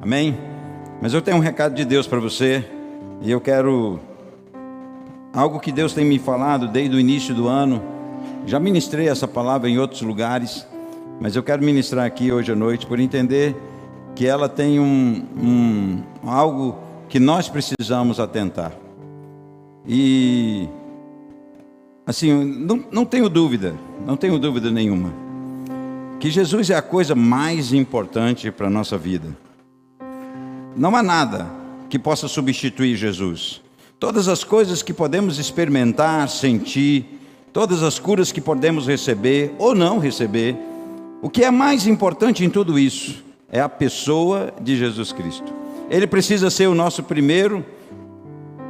Amém? Mas eu tenho um recado de Deus para você, e eu quero algo que Deus tem me falado desde o início do ano. Já ministrei essa palavra em outros lugares, mas eu quero ministrar aqui hoje à noite, por entender que ela tem algo que nós precisamos atentar. E assim, não tenho dúvida nenhuma, que Jesus é a coisa mais importante para a nossa vida. Não há nada que possa substituir Jesus. Todas as coisas que podemos experimentar, sentir, todas as curas que podemos receber ou não receber, o que é mais importante em tudo isso é a pessoa de Jesus Cristo. Ele precisa ser o nosso primeiro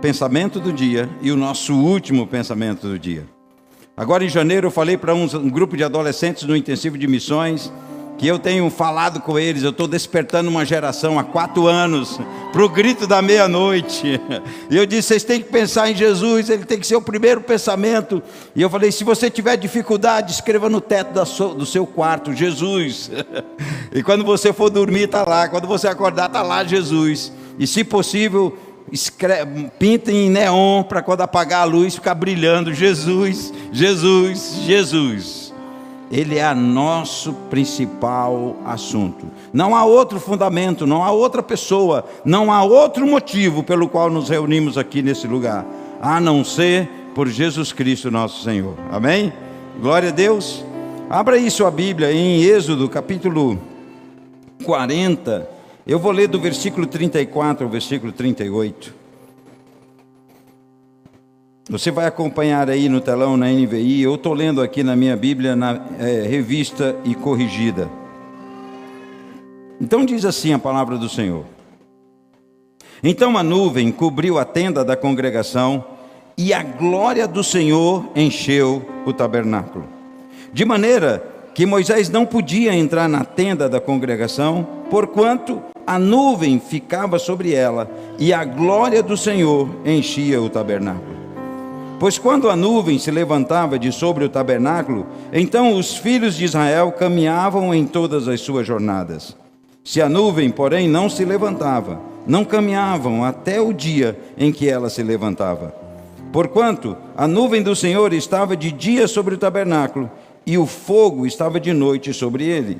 pensamento do dia e o nosso último pensamento do dia. Agora em janeiro eu falei para um grupo de adolescentes no intensivo de missões, que eu tenho falado com eles. Eu estou despertando uma geração há 4 anos para o grito da meia-noite, e eu disse: vocês têm que pensar em Jesus, ele tem que ser o primeiro pensamento. E eu falei: se você tiver dificuldade, escreva no teto do seu quarto, Jesus. E quando você for dormir, está lá. Quando você acordar, está lá Jesus. E se possível, pintem em neon, para quando apagar a luz ficar brilhando: Jesus, Jesus, Jesus. Ele é nosso principal assunto. Não há outro fundamento, não há outra pessoa, não há outro motivo pelo qual nos reunimos aqui nesse lugar, a não ser por Jesus Cristo nosso Senhor. Amém? Glória a Deus. Abra aí sua Bíblia em Êxodo capítulo 40. Eu vou ler do versículo 34 ao versículo 38. Você vai acompanhar aí no telão, na NVI. Eu estou lendo aqui na minha Bíblia, na revista e corrigida. Então diz assim a palavra do Senhor: então a nuvem cobriu a tenda da congregação, e a glória do Senhor encheu o tabernáculo, de maneira que Moisés não podia entrar na tenda da congregação, porquanto a nuvem ficava sobre ela, e a glória do Senhor enchia o tabernáculo. Pois quando a nuvem se levantava de sobre o tabernáculo, então os filhos de Israel caminhavam em todas as suas jornadas. Se a nuvem, porém, não se levantava, não caminhavam até o dia em que ela se levantava. Porquanto a nuvem do Senhor estava de dia sobre o tabernáculo, e o fogo estava de noite sobre ele,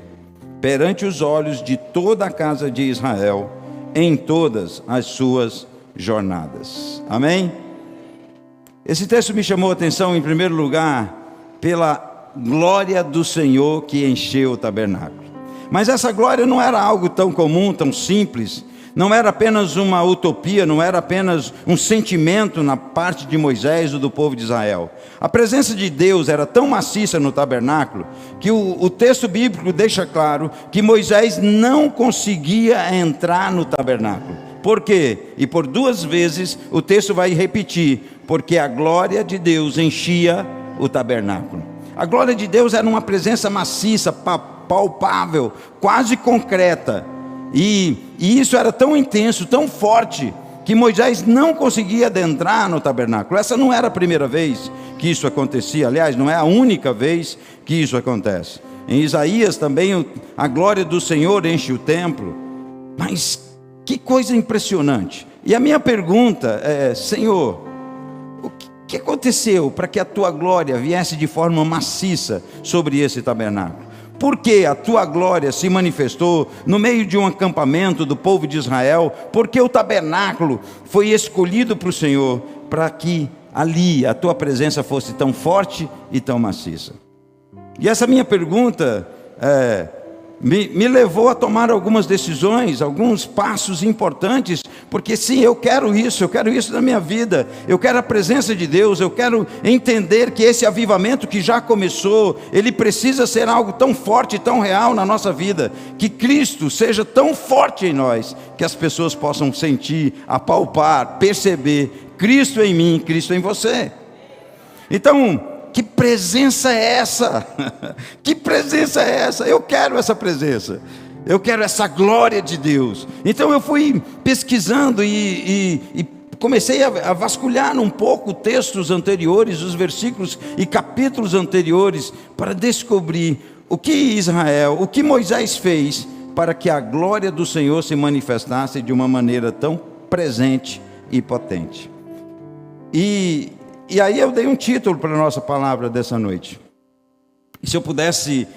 perante os olhos de toda a casa de Israel, em todas as suas jornadas. Amém? Esse texto me chamou a atenção, em primeiro lugar, pela glória do Senhor que encheu o tabernáculo. Mas essa glória não era algo tão comum, tão simples. Não era apenas uma utopia, não era apenas um sentimento na parte de Moisés ou do povo de Israel. A presença de Deus era tão maciça no tabernáculo, que o texto bíblico deixa claro que Moisés não conseguia entrar no tabernáculo. Por quê? E por 2 vezes o texto vai repetir: porque a glória de Deus enchia o tabernáculo. A glória de Deus era uma presença maciça, palpável, quase concreta. E isso era tão intenso, tão forte, que Moisés não conseguia adentrar no tabernáculo. Essa não era a primeira vez que isso acontecia. Aliás, não é a única vez que isso acontece. Em Isaías também a glória do Senhor enche o templo. Mas que coisa impressionante. E a minha pergunta é: Senhor, o que aconteceu para que a tua glória viesse de forma maciça sobre esse tabernáculo? Por que a tua glória se manifestou no meio de um acampamento do povo de Israel? Porque o tabernáculo foi escolhido para o Senhor, para que ali a tua presença fosse tão forte e tão maciça. E essa minha pergunta me levou a tomar algumas decisões, alguns passos importantes, porque sim, eu quero isso na minha vida. Eu quero a presença de Deus, eu quero entender que esse avivamento que já começou, ele precisa ser algo tão forte, tão real na nossa vida, que Cristo seja tão forte em nós, que as pessoas possam sentir, apalpar, perceber Cristo em mim, Cristo em você. Então, que presença é essa? Que presença é essa? Eu quero essa presença. Eu quero essa glória de Deus. Então eu fui pesquisando e comecei a vasculhar um pouco textos anteriores, os versículos e capítulos anteriores, para descobrir o que Israel, o que Moisés fez para que a glória do Senhor se manifestasse de uma maneira tão presente e potente. E aí eu dei um título para a nossa palavra dessa noite. E se eu pudesse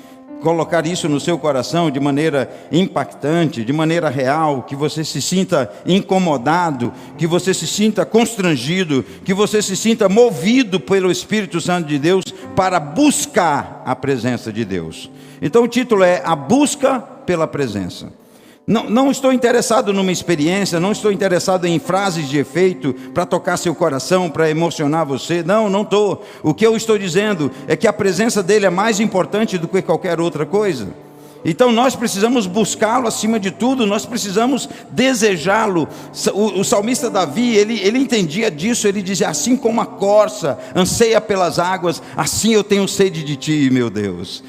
colocar isso no seu coração de maneira impactante, de maneira real, que você se sinta incomodado, que você se sinta constrangido, que você se sinta movido pelo Espírito Santo de Deus para buscar a presença de Deus. Então o título é A Busca pela Presença. Não estou interessado numa experiência, não estou interessado em frases de efeito para tocar seu coração, para emocionar você. Não estou. O que eu estou dizendo é que a presença dele é mais importante do que qualquer outra coisa. Então nós precisamos buscá-lo acima de tudo, nós precisamos desejá-lo. O salmista Davi, ele entendia disso, ele dizia: assim como a corça anseia pelas águas, assim eu tenho sede de ti, meu Deus.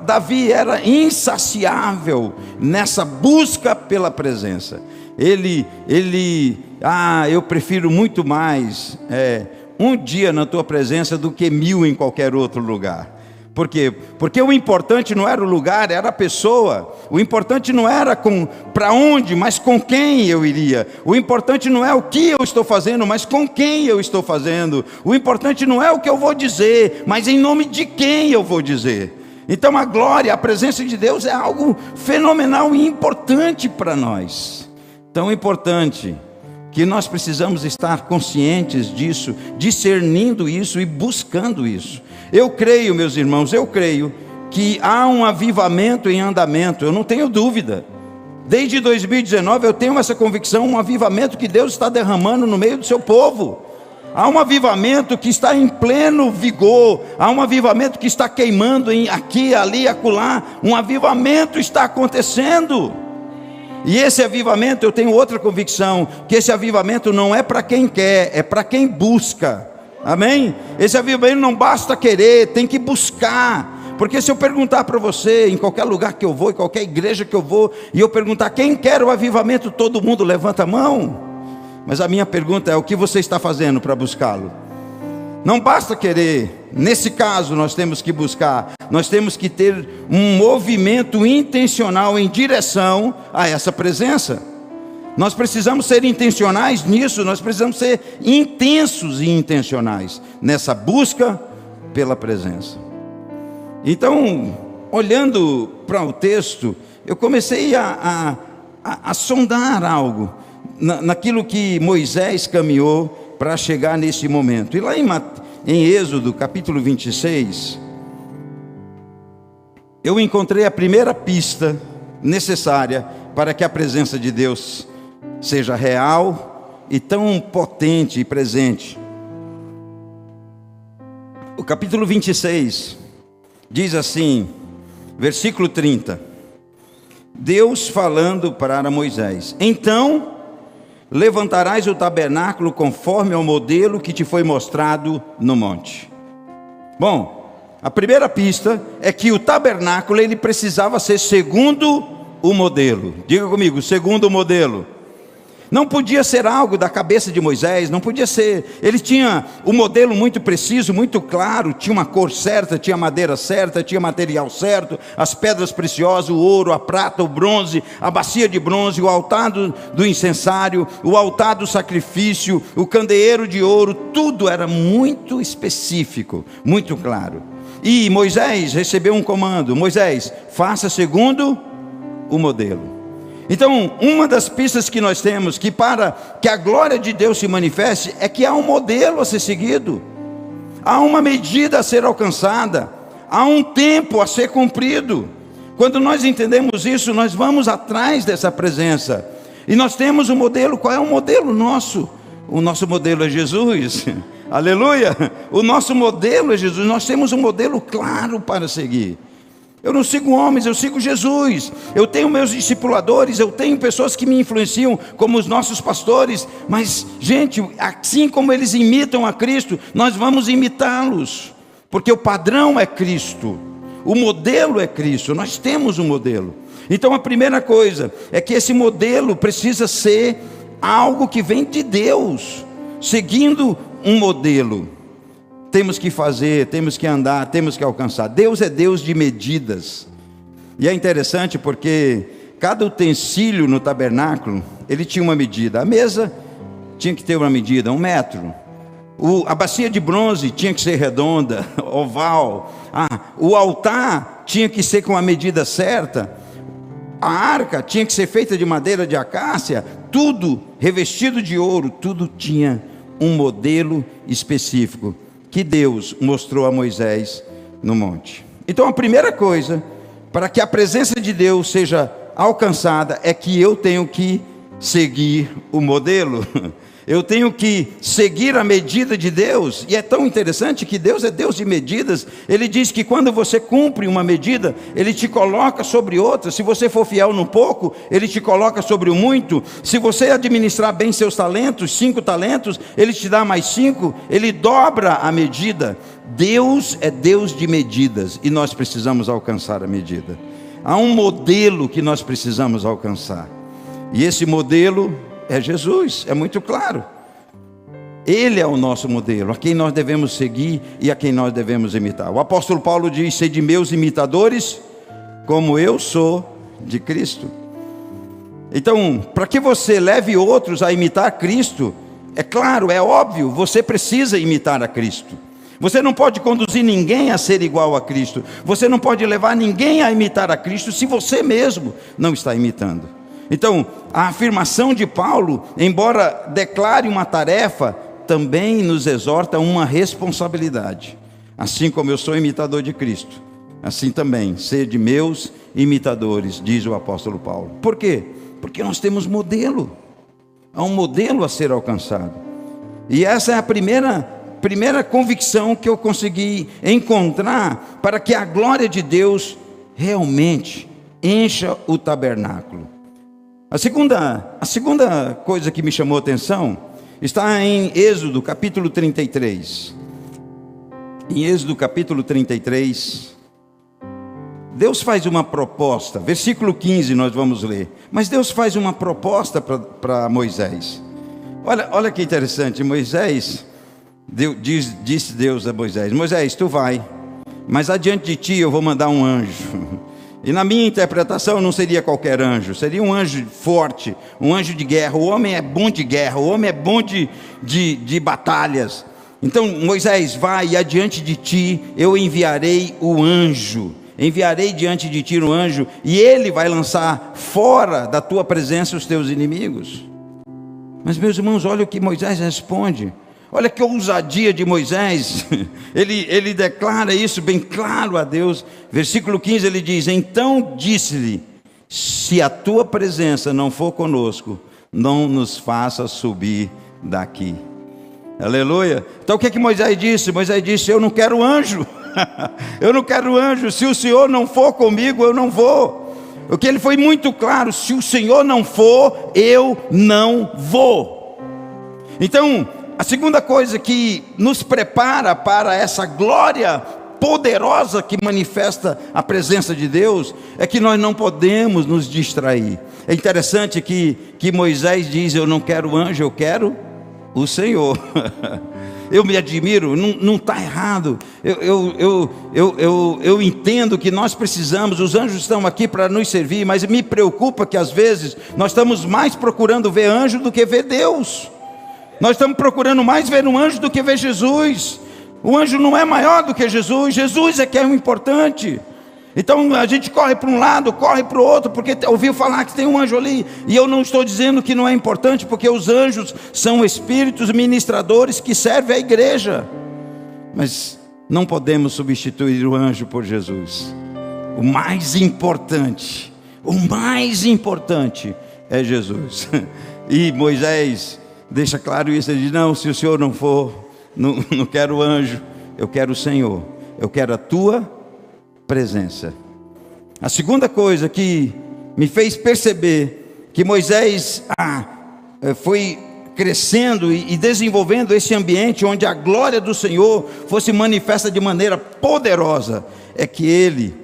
Davi era insaciável nessa busca pela presença. Eu prefiro muito mais um dia na tua presença do que 1000 em qualquer outro lugar. Por quê? Porque o importante não era o lugar, era a pessoa. O importante não era para onde, mas com quem eu iria. O importante não é o que eu estou fazendo, mas com quem eu estou fazendo. O importante não é o que eu vou dizer, mas em nome de quem eu vou dizer. Então a glória, a presença de Deus é algo fenomenal e importante para nós. Tão importante que nós precisamos estar conscientes disso, discernindo isso e buscando isso. Eu creio, meus irmãos, que há um avivamento em andamento, eu não tenho dúvida. Desde 2019 eu tenho essa convicção, um avivamento que Deus está derramando no meio do seu povo. Há um avivamento que está em pleno vigor, há um avivamento que está queimando aqui, ali, acolá. Um avivamento está acontecendo. E esse avivamento, eu tenho outra convicção, que esse avivamento não é para quem quer, é para quem busca. Amém? Esse avivamento não basta querer, tem que buscar. Porque se eu perguntar para você, em qualquer lugar que eu vou, em qualquer igreja que eu vou, e eu perguntar quem quer o avivamento, todo mundo levanta a mão. Mas a minha pergunta é: o que você está fazendo para buscá-lo? Não basta querer. Nesse caso nós temos que buscar, nós temos que ter um movimento intencional em direção a essa presença. Nós precisamos ser intencionais nisso, nós precisamos ser intensos e intencionais nessa busca pela presença. Então, olhando para o texto, eu comecei a sondar algo naquilo que Moisés caminhou para chegar nesse momento. E lá em Êxodo, capítulo 26, eu encontrei a primeira pista necessária para que a presença de Deus seja real e tão potente e presente. O capítulo 26 diz assim, versículo 30, Deus falando para Moisés: então levantarás o tabernáculo conforme ao modelo que te foi mostrado no monte. Bom, a primeira pista é que o tabernáculo ele precisava ser segundo o modelo. Diga comigo, segundo o modelo. Não podia ser algo da cabeça de Moisés, não podia ser. Ele tinha o modelo muito preciso, muito claro, tinha uma cor certa, tinha madeira certa, tinha material certo, as pedras preciosas, o ouro, a prata, o bronze, a bacia de bronze, o altar do incensário, o altar do sacrifício, o candeeiro de ouro, tudo era muito específico, muito claro. E Moisés recebeu um comando: Moisés, faça segundo o modelo. Então, uma das pistas que nós temos, que para que a glória de Deus se manifeste, é que há um modelo a ser seguido, há uma medida a ser alcançada, há um tempo a ser cumprido. Quando nós entendemos isso, nós vamos atrás dessa presença, e nós temos um modelo. Qual é o modelo nosso? O nosso modelo é Jesus, aleluia, o nosso modelo é Jesus, nós temos um modelo claro para seguir. Eu não sigo homens, eu sigo Jesus. Eu tenho meus discipuladores, eu tenho pessoas que me influenciam, como os nossos pastores. Mas, gente, assim como eles imitam a Cristo, nós vamos imitá-los. Porque o padrão é Cristo, o modelo é Cristo, nós temos um modelo. Então a primeira coisa é que esse modelo precisa ser algo que vem de Deus, seguindo um modelo. Temos que fazer, temos que andar, temos que alcançar. Deus é Deus de medidas. E é interessante porque cada utensílio no tabernáculo, ele tinha uma medida. A mesa tinha que ter uma medida, 1 metro. A bacia de bronze tinha que ser redonda, oval. O altar tinha que ser com a medida certa. A arca tinha que ser feita de madeira de acácia. Tudo revestido de ouro, tudo tinha um modelo específico que Deus mostrou a Moisés no monte. Então a primeira coisa, para que a presença de Deus seja alcançada, é que eu tenho que seguir o modelo. Eu tenho que seguir a medida de Deus. E é tão interessante que Deus é Deus de medidas. Ele diz que quando você cumpre uma medida, Ele te coloca sobre outra. Se você for fiel no pouco, Ele te coloca sobre o muito. Se você administrar bem seus talentos, 5 talentos, Ele te dá mais 5. Ele dobra a medida. Deus é Deus de medidas, e nós precisamos alcançar a medida. Há um modelo que nós precisamos alcançar, e esse modelo é Jesus, é muito claro. Ele é o nosso modelo, a quem nós devemos seguir e a quem nós devemos imitar. O apóstolo Paulo diz: sede meus imitadores, como eu sou de Cristo. Então, para que você leve outros a imitar Cristo, é claro, é óbvio, você precisa imitar a Cristo. Você não pode conduzir ninguém a ser igual a Cristo. Você não pode levar ninguém a imitar a Cristo se você mesmo não está imitando. Então, a afirmação de Paulo, embora declare uma tarefa, também nos exorta a uma responsabilidade. Assim como eu sou imitador de Cristo, assim também sede meus imitadores, diz o apóstolo Paulo. Por quê? Porque nós temos modelo. Há um modelo a ser alcançado. E essa é a primeira convicção que eu consegui encontrar para que a glória de Deus realmente encha o tabernáculo. A segunda coisa que me chamou a atenção está em Êxodo capítulo 33. Em Êxodo capítulo 33, Deus faz uma proposta. Versículo 15 nós vamos ler. Mas Deus faz uma proposta para Moisés. Olha que interessante. Disse Deus a Moisés: Moisés, tu vai, mas adiante de ti eu vou mandar um anjo. E na minha interpretação não seria qualquer anjo, seria um anjo forte, um anjo de guerra. O homem é bom de guerra, o homem é bom de batalhas. Então Moisés, vai, e adiante de ti eu enviarei o anjo. Enviarei diante de ti um anjo, e ele vai lançar fora da tua presença os teus inimigos. Mas meus irmãos, olha o que Moisés responde. Olha que ousadia de Moisés. Ele declara isso bem claro a Deus. Versículo 15 ele diz: então disse-lhe: se a tua presença não for conosco, não nos faça subir daqui. Aleluia. Então o que Moisés disse? Moisés disse: eu não quero anjo. Eu não quero anjo. Se o Senhor não for comigo, eu não vou. O que ele foi muito claro: se o Senhor não for, eu não vou. Então, a segunda coisa que nos prepara para essa glória poderosa que manifesta a presença de Deus é que nós não podemos nos distrair. É interessante que Moisés diz: eu não quero anjo, eu quero o Senhor. Eu me admiro, não está errado. Eu entendo que nós precisamos, os anjos estão aqui para nos servir, mas me preocupa que às vezes nós estamos mais procurando ver anjo do que ver Deus. Nós estamos procurando mais ver um anjo do que ver Jesus. O anjo não é maior do que Jesus. Jesus é que é o importante. Então a gente corre para um lado, corre para o outro, porque ouviu falar que tem um anjo ali. E eu não estou dizendo que não é importante, porque os anjos são espíritos ministradores que servem à igreja. Mas não podemos substituir o anjo por Jesus. O mais importante é Jesus. E Moisés deixa claro isso. Ele diz: não, se o Senhor não for, não quero anjo, eu quero o Senhor, eu quero a tua presença. A segunda coisa que me fez perceber que Moisés foi crescendo e desenvolvendo esse ambiente onde a glória do Senhor fosse manifesta de maneira poderosa, é que ele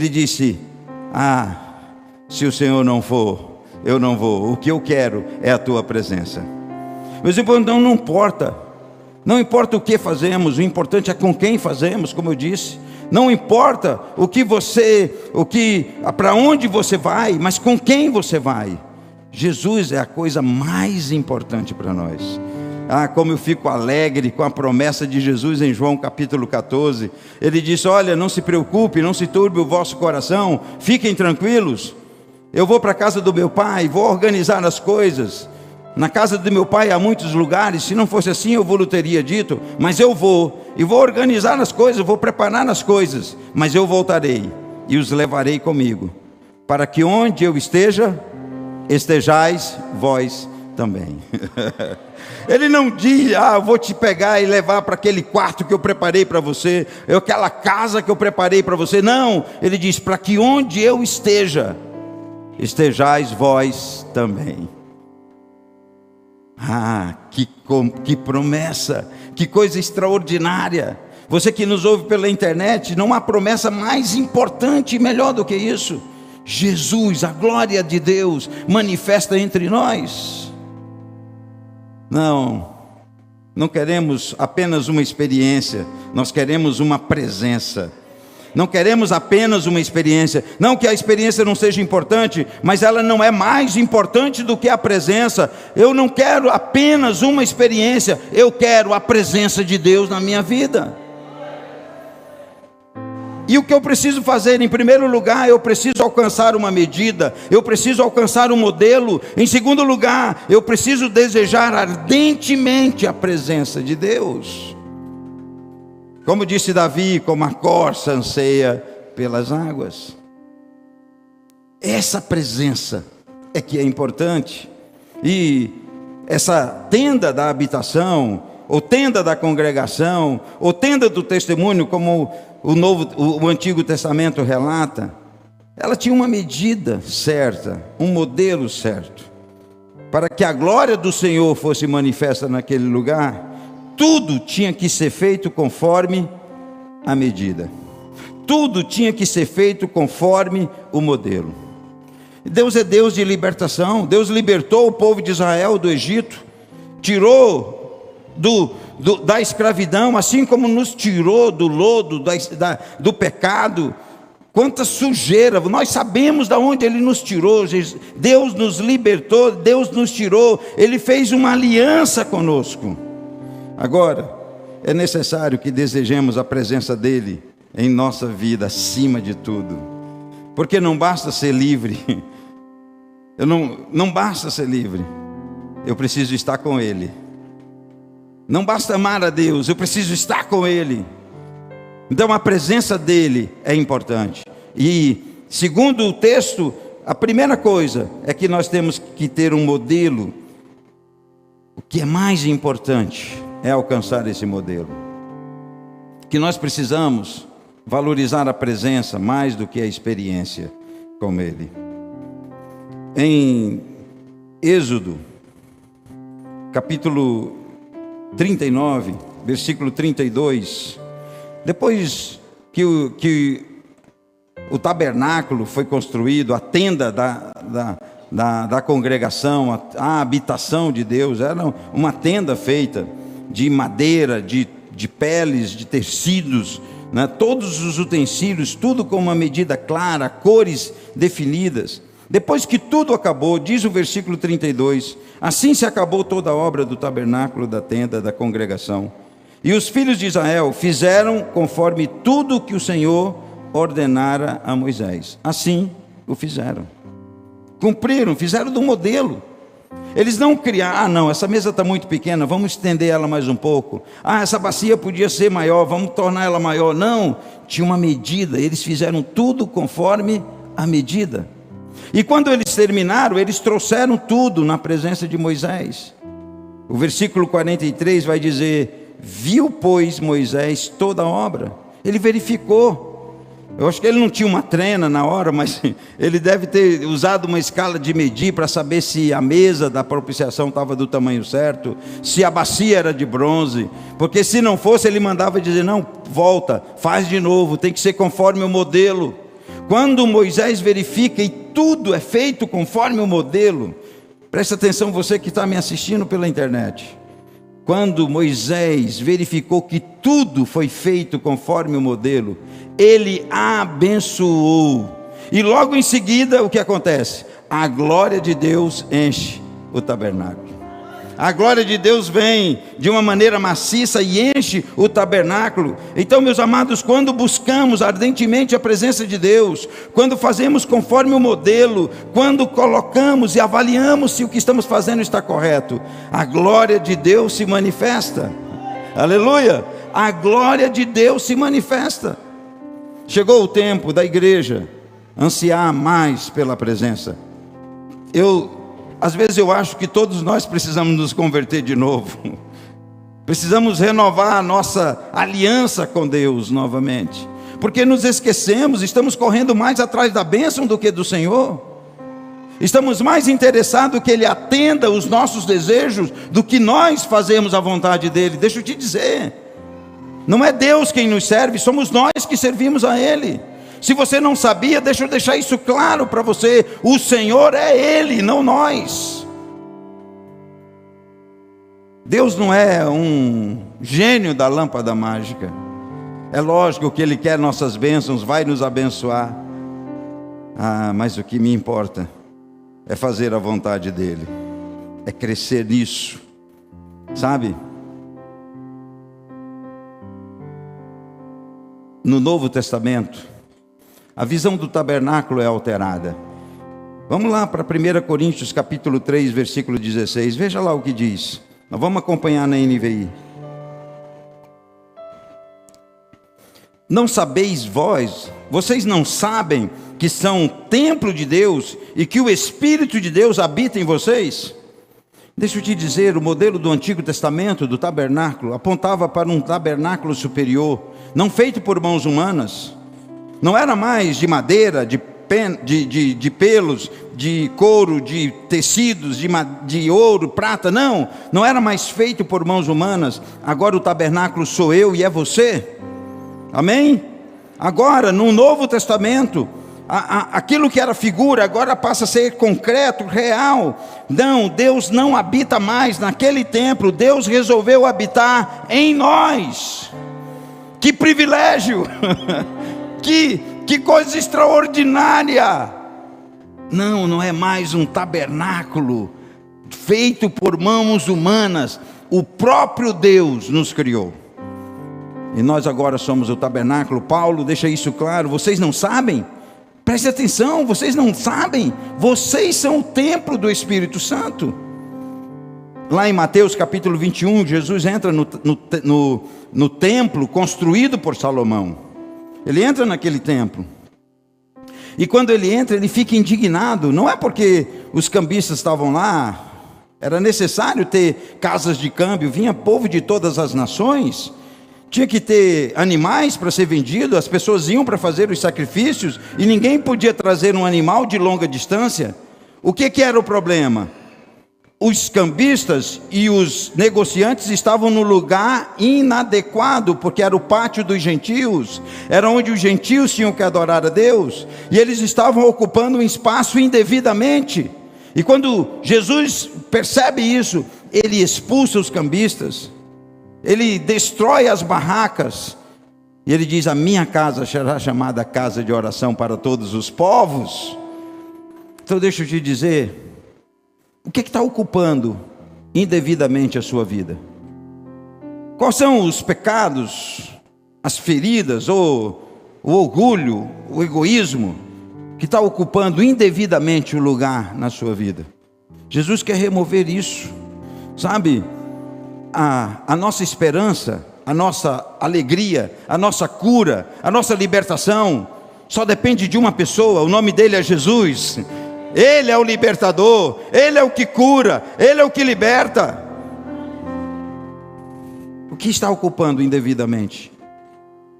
disse: se o Senhor não for, eu não vou. O que eu quero é a tua presença. Meus irmãos, não importa o que fazemos, o importante é com quem fazemos, como eu disse. Não importa para onde você vai, mas com quem você vai. Jesus é a coisa mais importante para nós. Como eu fico alegre com a promessa de Jesus em João capítulo 14. Ele disse: olha, não se preocupe, não se turbe o vosso coração, fiquem tranquilos. Eu vou para a casa do meu pai, vou organizar as coisas. Na casa do meu pai há muitos lugares, se não fosse assim eu vos teria dito, mas eu vou, e vou organizar as coisas, vou preparar as coisas, mas eu voltarei, e os levarei comigo, para que onde eu esteja, estejais vós também. Ele não diz: eu vou te pegar e levar para aquele quarto que eu preparei para você, aquela casa que eu preparei para você. Não, ele diz: para que onde eu esteja, estejais vós também. Que promessa, que coisa extraordinária. Você que nos ouve pela internet, não há promessa mais importante e melhor do que isso. Jesus, a glória de Deus, manifesta entre nós. Não queremos apenas uma experiência, nós queremos uma presença. Não queremos apenas uma experiência. Não que a experiência não seja importante, mas ela não é mais importante do que a presença. Eu não quero apenas uma experiência, eu quero a presença de Deus na minha vida. E o que eu preciso fazer? Em primeiro lugar, eu preciso alcançar uma medida, eu preciso alcançar um modelo. Em segundo lugar, eu preciso desejar ardentemente a presença de Deus. Como disse Davi, como a corça anseia pelas águas. Essa presença é que é importante. E essa tenda da habitação, ou tenda da congregação, ou tenda do testemunho, como o Antigo Testamento relata, ela tinha uma medida certa, um modelo certo. Para que a glória do Senhor fosse manifesta naquele lugar, tudo tinha que ser feito conforme a medida. Tudo tinha que ser feito conforme o modelo. Deus é Deus de libertação. Deus libertou o povo de Israel do Egito, tirou da escravidão, assim como nos tirou do lodo, do pecado. Quanta sujeira, nós sabemos de onde Ele nos tirou. Deus nos libertou, Deus nos tirou, Ele fez uma aliança conosco. Agora, é necessário que desejemos a presença dEle em nossa vida, acima de tudo. Porque não basta ser livre. Não basta ser livre. Eu preciso estar com Ele. Não basta amar a Deus, eu preciso estar com Ele. Então a presença dEle é importante. E segundo o texto, a primeira coisa é que nós temos que ter um modelo. O que é mais importante é alcançar esse modelo. Que nós precisamos valorizar a presença mais do que a experiência com Ele. Em Êxodo, capítulo 39, versículo 32, depois que o tabernáculo foi construído, a tenda da congregação, a habitação de Deus, era uma tenda feita de madeira, de peles, de tecidos, né? Todos os utensílios, tudo com uma medida clara, cores definidas. Depois que tudo acabou, diz o versículo 32, assim se acabou toda a obra do tabernáculo, da tenda, da congregação. E os filhos de Israel fizeram conforme tudo que o Senhor ordenara a Moisés. Assim o fizeram. Cumpriram, fizeram do modelo. Eles não criaram: não, essa mesa está muito pequena, vamos estender ela mais um pouco. Essa bacia podia ser maior, vamos tornar ela maior. Não, tinha uma medida, eles fizeram tudo conforme a medida. E quando eles terminaram, eles trouxeram tudo na presença de Moisés. O versículo 43 vai dizer: viu, pois, Moisés toda a obra. Ele verificou. Eu acho que ele não tinha uma trena na hora, mas ele deve ter usado uma escala de medir para saber se a mesa da propiciação estava do tamanho certo, se a bacia era de bronze, porque se não fosse, ele mandava dizer: não, volta, faz de novo, tem que ser conforme o modelo. Quando Moisés verifica e tudo é feito conforme o modelo, presta atenção, você que está me assistindo pela internet, quando Moisés verificou que tudo foi feito conforme o modelo, ele abençoou. E logo em seguida, o que acontece? A glória de Deus enche o tabernáculo. A glória de Deus vem de uma maneira maciça e enche o tabernáculo. Então, meus amados, quando buscamos ardentemente a presença de Deus, quando fazemos conforme o modelo, quando colocamos e avaliamos se o que estamos fazendo está correto, a glória de Deus se manifesta. Aleluia! A glória de Deus se manifesta. Chegou o tempo da igreja ansiar mais pela presença. Às vezes eu acho que todos nós precisamos nos converter de novo. Precisamos renovar a nossa aliança com Deus novamente. Porque nos esquecemos, estamos correndo mais atrás da bênção do que do Senhor. Estamos mais interessados que Ele atenda os nossos desejos do que nós fazemos a vontade dEle. Deixa eu te dizer, não é Deus quem nos serve, somos nós que servimos a Ele. Se você não sabia, deixa eu deixar isso claro para você: o Senhor é Ele, não nós. Deus não é um gênio da lâmpada mágica. É lógico que Ele quer nossas bênçãos, vai nos abençoar. Mas o que me importa é fazer a vontade dEle, é crescer nisso, sabe? No Novo Testamento, a visão do tabernáculo é alterada. Vamos lá para 1 Coríntios capítulo 3, versículo 16. Veja lá o que diz. Nós vamos acompanhar na NVI. Não sabeis vocês não sabem que são templo de Deus e que o Espírito de Deus habita em vocês? Deixa eu te dizer, o modelo do Antigo Testamento, do tabernáculo, apontava para um tabernáculo superior, não feito por mãos humanas. Não era mais de madeira, de pelos, de couro, de tecidos, de ouro, prata, não era mais feito por mãos humanas. Agora o tabernáculo sou eu e é você, amém? Agora no Novo Testamento, aquilo que era figura agora passa a ser concreto, real. Não, Deus não habita mais naquele templo, Deus resolveu habitar em nós. Que privilégio! Que coisa extraordinária! Não é mais um tabernáculo feito por mãos humanas. O próprio Deus nos criou. E nós agora somos o tabernáculo. Paulo deixa isso claro. Vocês não sabem? Preste atenção, vocês não sabem? Vocês são o templo do Espírito Santo. Lá em Mateus capítulo 21, Jesus entra no templo construído por Salomão. Ele entra naquele templo. E quando ele entra, ele fica indignado. Não é porque os cambistas estavam lá. Era necessário ter casas de câmbio. Vinha povo de todas as nações. Tinha que ter animais para ser vendido. As pessoas iam para fazer os sacrifícios. E ninguém podia trazer um animal de longa distância. O que era o problema? Os cambistas e os negociantes estavam no lugar inadequado, porque era o pátio dos gentios, era onde os gentios tinham que adorar a Deus, e eles estavam ocupando um espaço indevidamente. E quando Jesus percebe isso, ele expulsa os cambistas, ele destrói as barracas, e ele diz: a minha casa será chamada casa de oração para todos os povos. Então deixa eu te dizer, o que está ocupando indevidamente a sua vida? Quais são os pecados, as feridas, ou o orgulho, o egoísmo, que está ocupando indevidamente o lugar na sua vida? Jesus quer remover isso, sabe? A nossa esperança, a nossa alegria, a nossa cura, a nossa libertação, só depende de uma pessoa. O nome dele é Jesus. Ele é o libertador, Ele é o que cura, Ele é o que liberta. O que está ocupando indevidamente?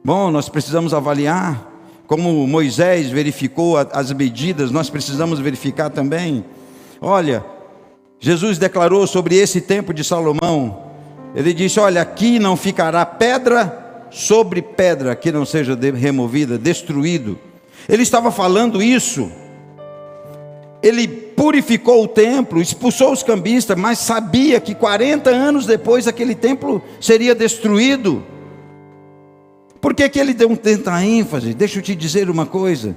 Bom, nós precisamos avaliar, como Moisés verificou as medidas, nós precisamos verificar também. Olha, Jesus declarou sobre esse templo de Salomão, Ele disse: olha, aqui não ficará pedra sobre pedra que não seja removida, destruído. Ele estava falando isso. ele purificou o templo, expulsou os cambistas, mas sabia que 40 anos depois aquele templo seria destruído. Por que ele deu tanta ênfase? Deixa eu te dizer uma coisa.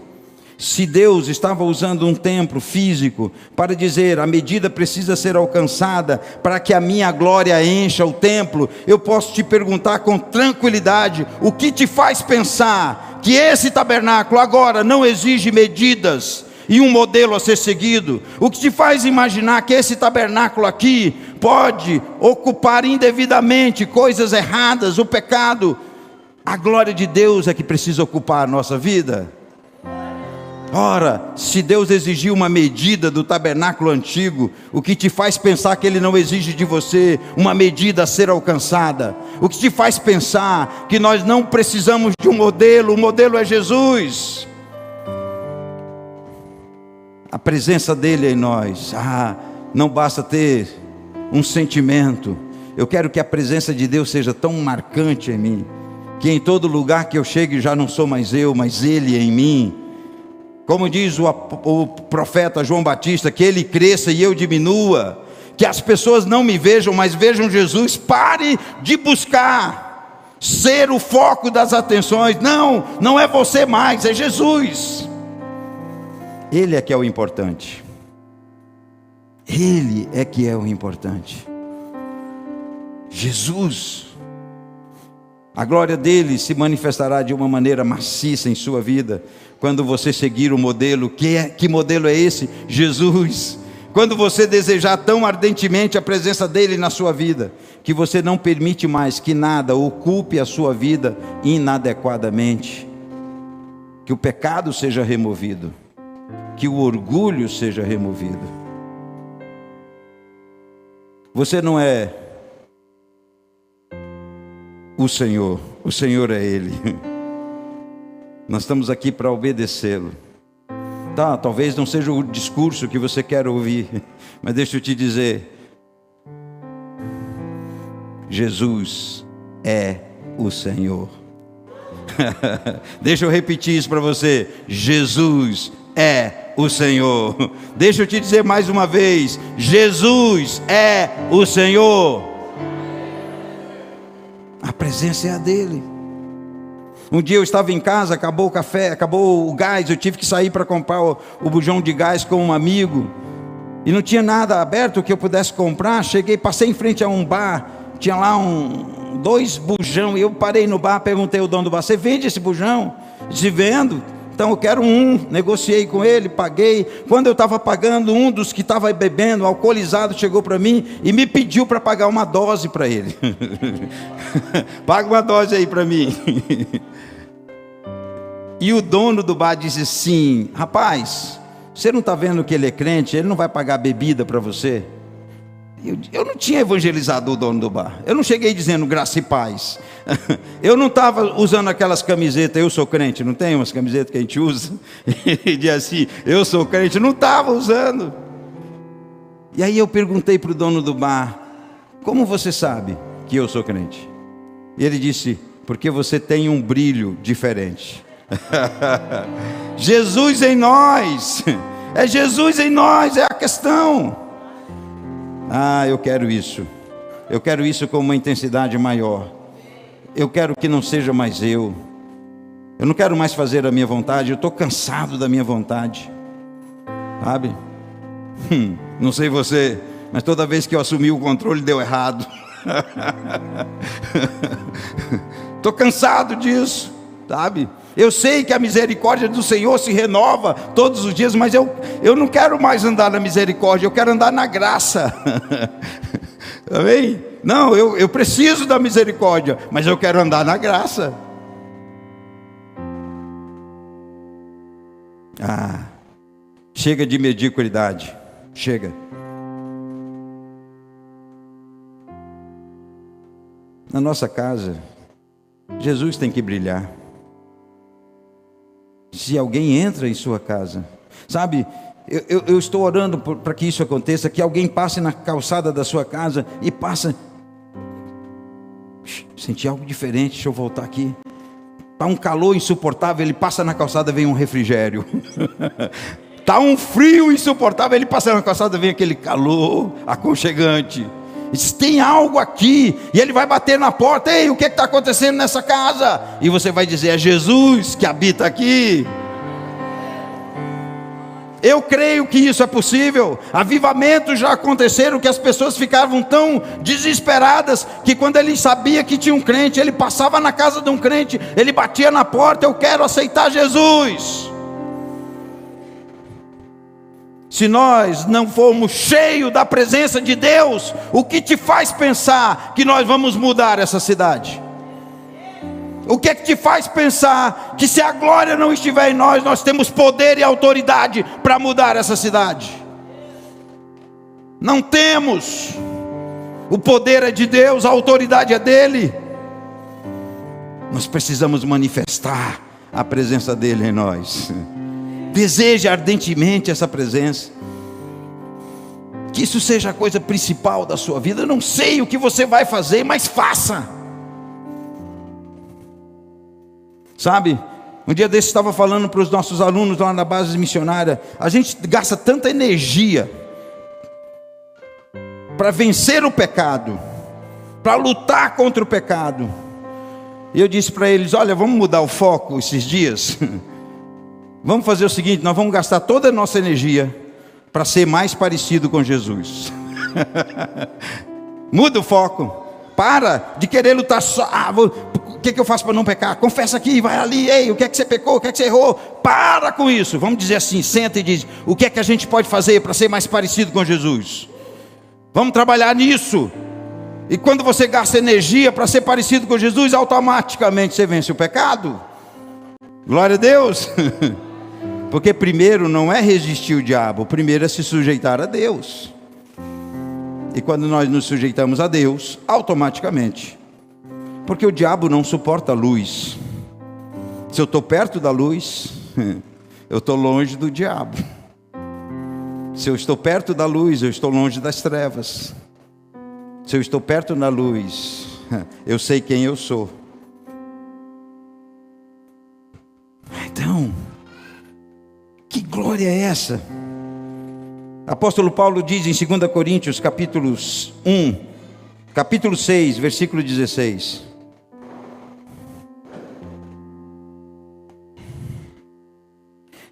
Se Deus estava usando um templo físico para dizer a medida precisa ser alcançada para que a minha glória encha o templo, eu posso te perguntar com tranquilidade: o que te faz pensar que esse tabernáculo agora não exige medidas e um modelo a ser seguido? O que te faz imaginar que esse tabernáculo aqui pode ocupar indevidamente coisas erradas, o pecado? A glória de Deus é que precisa ocupar a nossa vida. Ora, se Deus exigiu uma medida do tabernáculo antigo, o que te faz pensar que Ele não exige de você uma medida a ser alcançada? O que te faz pensar que nós não precisamos de um modelo? O modelo é Jesus. A presença dEle em nós. Não basta ter um sentimento. Eu quero que a presença de Deus seja tão marcante em mim, que em todo lugar que eu chegue já não sou mais eu, mas Ele em mim. Como diz o profeta João Batista, que ele cresça e eu diminua, que as pessoas não me vejam, mas vejam Jesus. Pare de buscar ser o foco das atenções. Não é você mais, é Jesus. Ele é que é o importante. Ele é que é o importante. Jesus. A glória dele se manifestará de uma maneira maciça em sua vida quando você seguir o modelo. Que modelo é esse? Jesus. Quando você desejar tão ardentemente a presença dele na sua vida, que você não permite mais que nada ocupe a sua vida inadequadamente. Que o pecado seja removido, que o orgulho seja removido. Você não é o Senhor é Ele. Nós estamos aqui para obedecê-lo. Talvez não seja o discurso que você quer ouvir, mas deixa eu te dizer, Jesus é o Senhor. Deixa eu repetir isso para você: Jesus é o Senhor. Deixa eu te dizer mais uma vez: Jesus é o Senhor. A presença é a dele. Um dia eu estava em casa, acabou o café, acabou o gás, eu tive que sair para comprar o bujão de gás com um amigo, e não tinha nada aberto que eu pudesse comprar. Passei em frente a um bar, tinha lá dois bujão, e eu parei no bar, perguntei ao dono do bar: você vende esse bujão? Disse: vendo. Então eu quero um. Negociei com ele, paguei. Quando eu estava pagando, um dos que estava bebendo, alcoolizado, chegou para mim e me pediu para pagar uma dose para ele. Paga uma dose aí para mim. E o dono do bar disse assim: rapaz, você não está vendo que ele é crente? Ele não vai pagar bebida para você? Eu não tinha evangelizado o dono do bar. Eu não cheguei dizendo graça e paz. Eu não estava usando aquelas camisetas, eu sou crente. Não tem umas camisetas que a gente usa e diz assim, eu sou crente? Não estava usando. E aí eu perguntei para o dono do bar: como você sabe que eu sou crente? E ele disse: porque você tem um brilho diferente. Jesus em nós. É Jesus em nós, é a questão. Eu quero isso. Eu quero isso com uma intensidade maior. Eu quero que não seja mais eu. Eu não quero mais fazer a minha vontade. Eu estou cansado da minha vontade. Sabe? Não sei você, mas toda vez que eu assumi o controle deu errado. Estou cansado disso, sabe? Eu sei que a misericórdia do Senhor se renova todos os dias, mas eu não quero mais andar na misericórdia, eu quero andar na graça. Amém? Não, eu preciso da misericórdia, mas eu quero andar na graça. Chega de mediocridade. Chega. Na nossa casa, Jesus tem que brilhar. Se alguém entra em sua casa, sabe, eu estou orando para que isso aconteça, que alguém passe na calçada da sua casa e passa, senti algo diferente, deixa eu voltar aqui, está um calor insuportável, ele passa na calçada, vem um refrigério. Está um frio insuportável, ele passa na calçada, vem aquele calor aconchegante. Diz, tem algo aqui, e ele vai bater na porta, ei, o que está acontecendo nessa casa? E você vai dizer, é Jesus que habita aqui. Eu creio que isso é possível. Avivamentos já aconteceram, que as pessoas ficavam tão desesperadas, que quando ele sabia que tinha um crente, ele passava na casa de um crente, ele batia na porta, eu quero aceitar Jesus. Se nós não formos cheios da presença de Deus, o que te faz pensar que nós vamos mudar essa cidade? O que é que te faz pensar que se a glória não estiver em nós, nós temos poder e autoridade para mudar essa cidade? Não temos. O poder é de Deus, a autoridade é dele. Nós precisamos manifestar a presença dele em nós. Deseje ardentemente essa presença. Que isso seja a coisa principal da sua vida. Eu não sei o que você vai fazer, mas faça. Sabe, um dia desse estava falando para os nossos alunos lá na base missionária. A gente gasta tanta energia para vencer o pecado, para lutar contra o pecado. E eu disse para eles, olha, vamos mudar o foco esses dias. Vamos fazer o seguinte, nós vamos gastar toda a nossa energia para ser mais parecido com Jesus. Muda o foco. Para de querer lutar só. O que eu faço para não pecar? Confessa aqui, vai ali. Ei, o que é que você pecou? O que é que você errou? Para com isso. Vamos dizer assim, senta e diz, o que é que a gente pode fazer para ser mais parecido com Jesus? Vamos trabalhar nisso. E quando você gasta energia para ser parecido com Jesus, automaticamente você vence o pecado. Glória a Deus. Porque primeiro não é resistir o diabo, primeiro é se sujeitar a Deus. E quando nós nos sujeitamos a Deus, automaticamente, porque o diabo não suporta a luz. Se eu estou perto da luz, eu estou longe do diabo. Se eu estou perto da luz, eu estou longe das trevas. Se eu estou perto da luz, eu sei quem eu sou. Então, que glória é essa? Apóstolo Paulo diz em 2 Coríntios capítulo 6, versículo 16.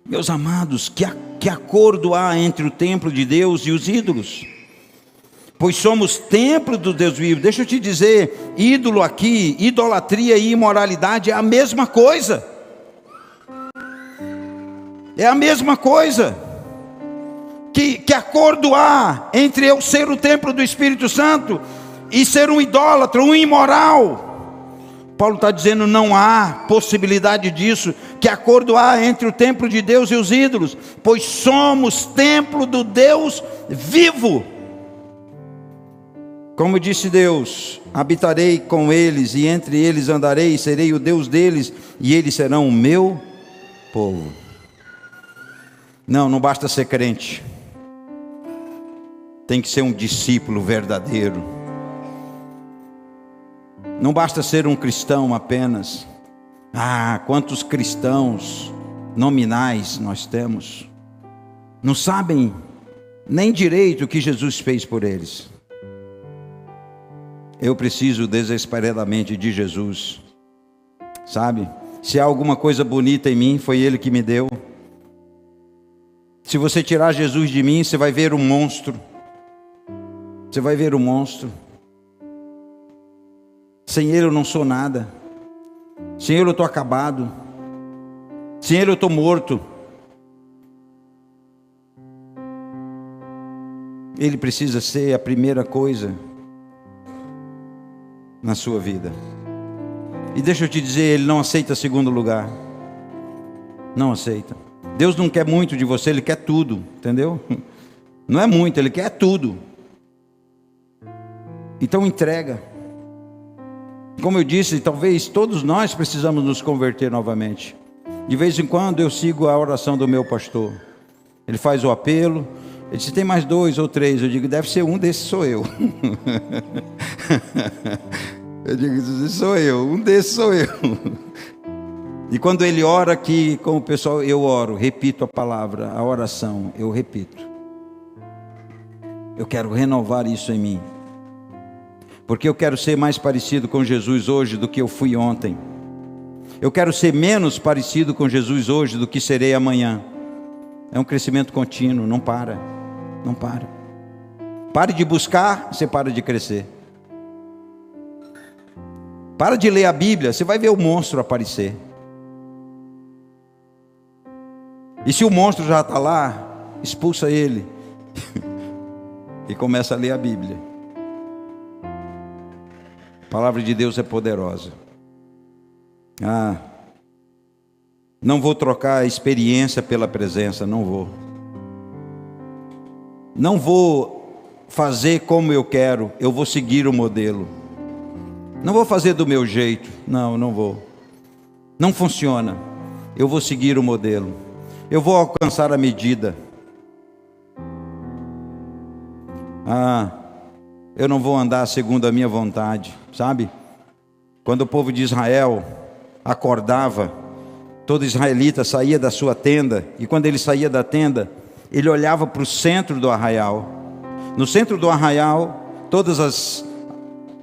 Meus amados, que acordo há entre o templo de Deus e os ídolos? Pois somos templo do Deus vivo. Deixa eu te dizer, ídolo aqui, idolatria e imoralidade é a mesma coisa. É a mesma coisa. Que acordo há entre eu ser o templo do Espírito Santo e ser um idólatra, um imoral? Paulo está dizendo, não há possibilidade disso. Que acordo há entre o templo de Deus e os ídolos? Pois somos templo do Deus vivo. Como disse Deus, habitarei com eles e entre eles andarei, serei o Deus deles e eles serão o meu povo. Não basta ser crente. Tem que ser um discípulo verdadeiro. Não basta ser um cristão apenas. Quantos cristãos nominais nós temos. Não sabem nem direito o que Jesus fez por eles. Eu preciso desesperadamente de Jesus. Sabe? Se há alguma coisa bonita em mim, foi Ele que me deu. Se você tirar Jesus de mim, você vai ver um monstro. Você vai ver um monstro. Sem Ele eu não sou nada. Sem Ele eu estou acabado. Sem Ele eu estou morto. Ele precisa ser a primeira coisa na sua vida. E deixa eu te dizer, Ele não aceita segundo lugar. Não aceita. Deus não quer muito de você, Ele quer tudo, entendeu? Não é muito, Ele quer tudo. Então entrega. Como eu disse, talvez todos nós precisamos nos converter novamente. De vez em quando eu sigo a oração do meu pastor. Ele faz o apelo. Ele disse, tem mais 2 ou 3. Eu digo, deve ser um desses sou eu. Eu digo, sou eu, um desses sou eu. E quando ele ora aqui com o pessoal, eu oro, repito a palavra, a oração, eu repito. Eu quero renovar isso em mim. Porque eu quero ser mais parecido com Jesus hoje do que eu fui ontem. Eu quero ser menos parecido com Jesus hoje do que serei amanhã. É um crescimento contínuo, não para. Não para. Pare de buscar, você para de crescer. Para de ler a Bíblia, você vai ver o monstro aparecer. E se o monstro já está lá, expulsa ele. E começa a ler a Bíblia. A palavra de Deus é poderosa. Não vou trocar a experiência pela presença, não vou. Não vou fazer como eu quero, eu vou seguir o modelo. Não vou fazer do meu jeito, não vou. Não funciona, eu vou seguir o modelo. Eu vou alcançar a medida. Eu não vou andar segundo a minha vontade, sabe? Quando o povo de Israel acordava, todo israelita saía da sua tenda, e quando ele saía da tenda, ele olhava para o centro do arraial. No centro do arraial, todas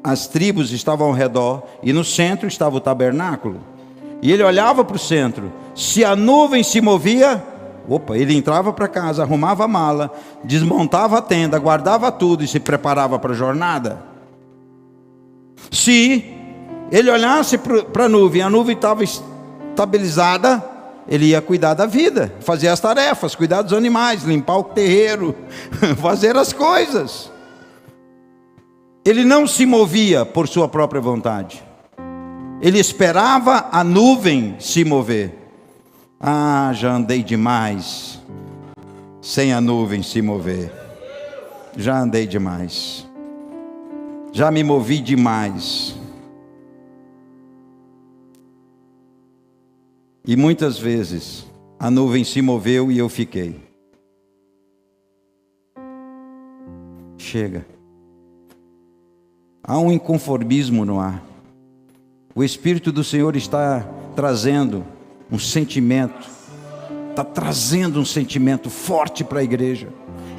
as tribos estavam ao redor, e no centro estava o tabernáculo. E ele olhava para o centro. Se a nuvem se movia, ele entrava para casa, arrumava a mala, desmontava a tenda, guardava tudo e se preparava para a jornada. Se ele olhasse para a nuvem estava estabilizada, ele ia cuidar da vida, fazer as tarefas, cuidar dos animais, limpar o terreiro, fazer as coisas. Ele não se movia por sua própria vontade. Ele esperava a nuvem se mover. Já andei demais sem a nuvem se mover. Já andei demais. Já me movi demais. E muitas vezes a nuvem se moveu e eu fiquei. Chega. Há um inconformismo no ar. O Espírito do Senhor está trazendo um sentimento, está trazendo um sentimento forte para a igreja.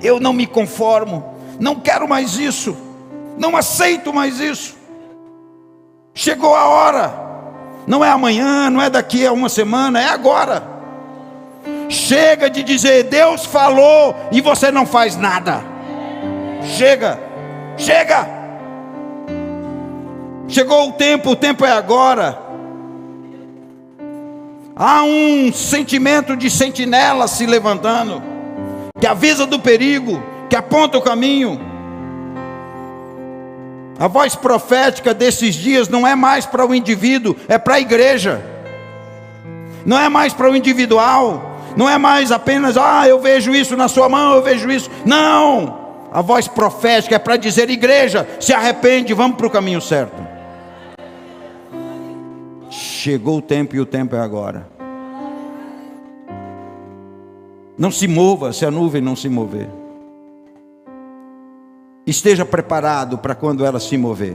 Eu não me conformo, não quero mais isso, não aceito mais isso. Chegou a hora, não é amanhã, não é daqui a uma semana, é agora. Chega de dizer Deus falou e você não faz nada. Chega. Chegou o tempo é agora. Há um sentimento de sentinela se levantando, que avisa do perigo, que aponta o caminho. A voz profética desses dias não é mais para o indivíduo, é para a igreja. Não é mais para o individual, não é mais apenas, eu vejo isso na sua mão, eu vejo isso. Não, a voz profética é para dizer, igreja, se arrepende, vamos para o caminho certo. Chegou o tempo e o tempo é agora. Não se mova se a nuvem não se mover. Esteja preparado para quando ela se mover.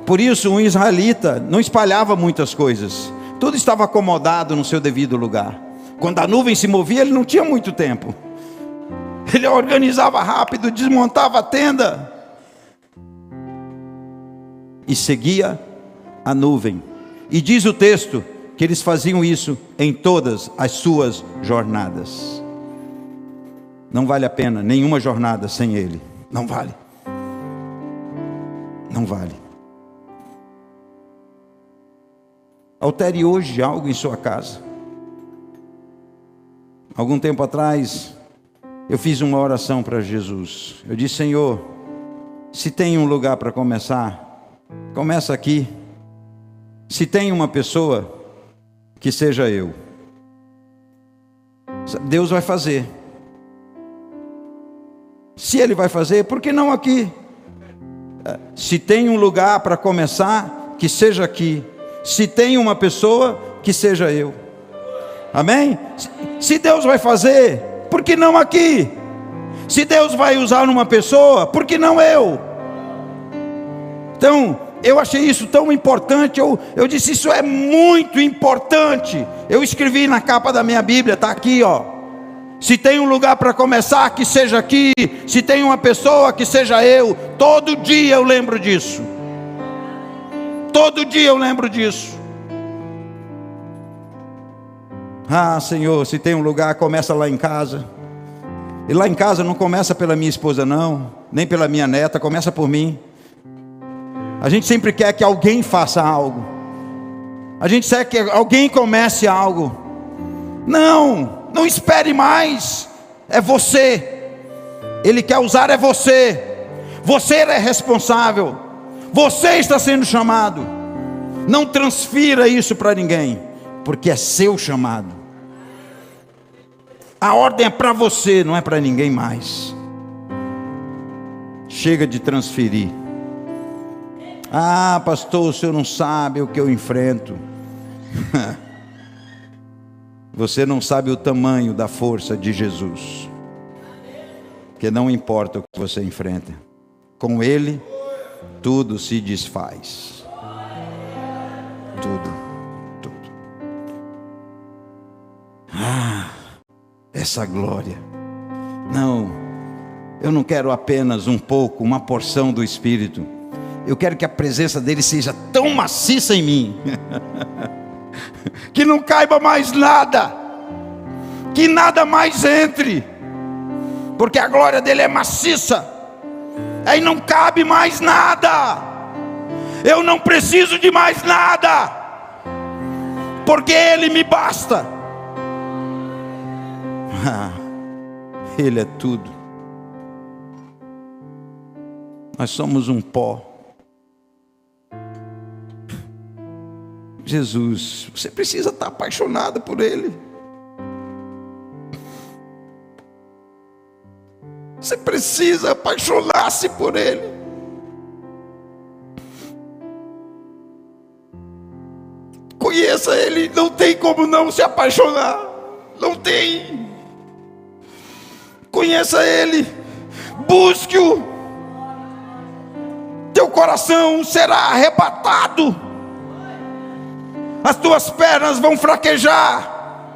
Por isso um israelita não espalhava muitas coisas. Tudo estava acomodado no seu devido lugar. Quando a nuvem se movia, ele não tinha muito tempo. Ele organizava rápido, desmontava a tenda e seguia a nuvem. E diz o texto que eles faziam isso em todas as suas jornadas. Não vale a pena nenhuma jornada sem ele. Não vale. Não vale. Altere hoje algo em sua casa. Algum tempo atrás, eu fiz uma oração para Jesus. Eu disse, Senhor, se tem um lugar para começar, começa aqui. Se tem uma pessoa, que seja eu. Deus vai fazer. Se Ele vai fazer, por que não aqui? Se tem um lugar para começar, que seja aqui. Se tem uma pessoa, que seja eu. Amém? Se Deus vai fazer, por que não aqui? Se Deus vai usar uma pessoa, por que não eu? Então, eu achei isso tão importante, eu disse, isso é muito importante. Eu escrevi na capa da minha Bíblia, está aqui, ó. Se tem um lugar para começar, que seja aqui. Se tem uma pessoa, que seja eu. Todo dia eu lembro disso. Todo dia eu lembro disso. Ah, Senhor, se tem um lugar, começa lá em casa. E lá em casa não começa pela minha esposa não, nem pela minha neta, começa por mim. A gente sempre quer que alguém faça algo. A gente quer que alguém comece algo. Não espere mais. É você. Ele quer usar é você. Você é responsável. Você está sendo chamado. Não transfira isso para ninguém, porque é seu chamado. A ordem é para você, não é para ninguém mais. Chega de transferir. Ah, pastor, o senhor não sabe o que eu enfrento. Você não sabe o tamanho da força de Jesus. Porque não importa o que você enfrenta, com Ele tudo se desfaz. Tudo. Ah, essa glória. Não, eu não quero apenas um pouco, uma porção do Espírito. Eu quero que a presença dele seja tão maciça em mim que não caiba mais nada, que nada mais entre, porque a glória dele é maciça, aí não cabe mais nada. Eu não preciso de mais nada, porque ele me basta. Ele é tudo. Nós somos um pó. Jesus, você precisa estar apaixonado por Ele. Você precisa apaixonar-se por Ele. Conheça Ele, não tem como não se apaixonar. Não tem. Conheça Ele, busque-o. Teu coração será arrebatado. As tuas pernas vão fraquejar.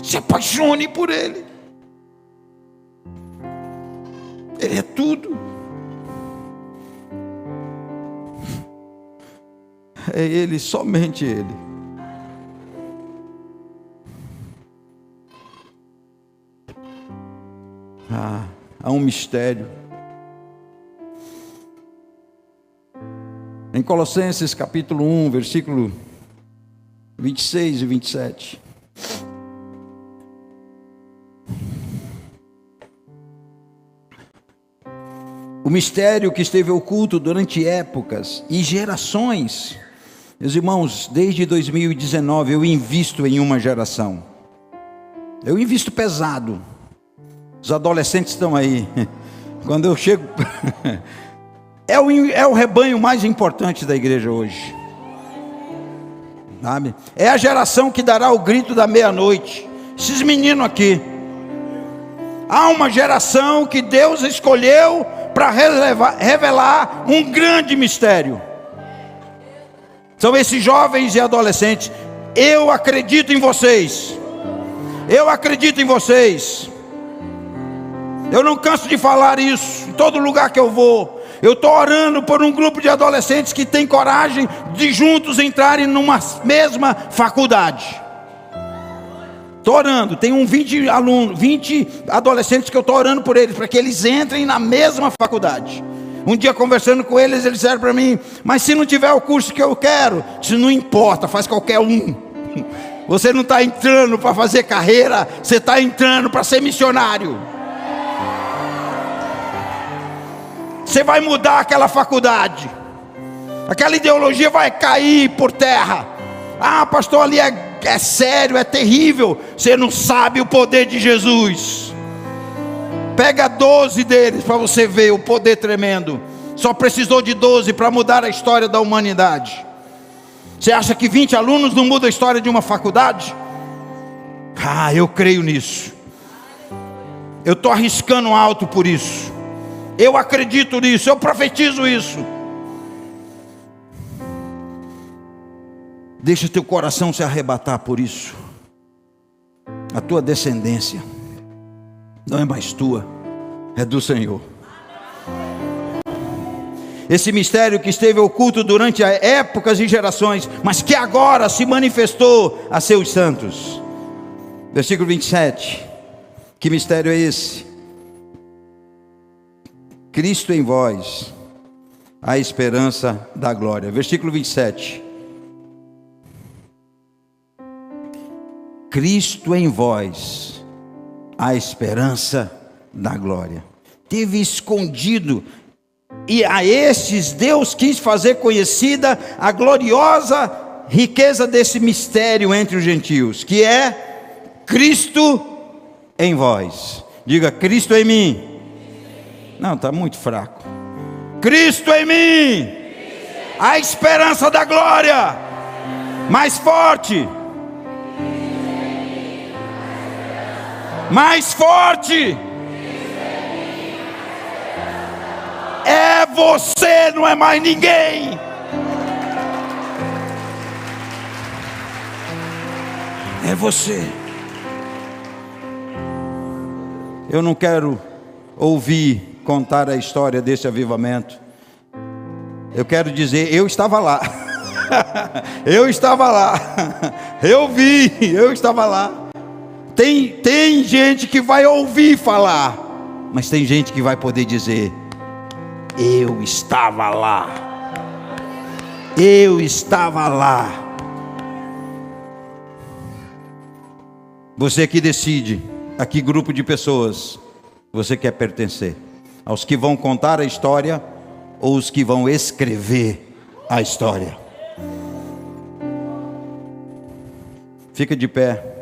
Se apaixone por Ele. Ele é tudo. É Ele, somente Ele. Há um mistério. Em Colossenses capítulo 1, versículo 26 e 27. O mistério que esteve oculto durante épocas e gerações. Meus irmãos, desde 2019 eu invisto em uma geração. Eu invisto pesado. Os adolescentes estão aí. Quando eu chego... É o rebanho mais importante da igreja hoje. Sabe? É a geração que dará o grito da meia-noite. Esses meninos aqui. Há uma geração que Deus escolheu para revelar um grande mistério. São esses jovens e adolescentes. Eu acredito em vocês. Eu acredito em vocês. Eu não canso de falar isso em todo lugar que eu vou. Eu estou orando por um grupo de adolescentes que tem coragem de juntos entrarem numa mesma faculdade. Estou orando, tem 20 alunos, 20 adolescentes que eu estou orando por eles, para que eles entrem na mesma faculdade. Um dia conversando com eles, eles disseram para mim: mas se não tiver o curso que eu quero? Isso não importa, faz qualquer um. Você não está entrando para fazer carreira, você está entrando para ser missionário. Você vai mudar aquela faculdade. Aquela ideologia vai cair por terra. Ah, pastor, ali é sério, é terrível. Você não sabe o poder de Jesus. Pega 12 deles para você ver o poder tremendo. Só precisou de 12 para mudar a história da humanidade. Você acha que 20 alunos não mudam a história de uma faculdade? Ah, eu creio nisso. Eu estou arriscando alto por isso. Eu acredito nisso, eu profetizo isso. Deixa teu coração se arrebatar por isso. A tua descendência não é mais tua, é do Senhor. Esse mistério que esteve oculto durante épocas e gerações, mas que agora se manifestou a seus santos. Versículo 27. Que mistério é esse? Cristo em vós, a esperança da glória. Versículo 27. Cristo em vós, a esperança da glória. Teve escondido, e a estes Deus quis fazer conhecida a gloriosa riqueza desse mistério entre os gentios, que é Cristo em vós. Diga, Cristo em mim. Não, está muito fraco. Cristo em mim, a esperança da glória. Mais forte. Mais forte. É você, não é mais ninguém. É você. Eu não quero ouvir contar a história desse avivamento. Eu quero dizer, eu estava lá. Eu estava lá. Eu vi, eu estava lá. Tem gente que vai ouvir falar, mas tem gente que vai poder dizer: eu estava lá. Eu estava lá. Você que decide a que grupo de pessoas você quer pertencer: aos que vão contar a história ou os que vão escrever a história? Fica de pé.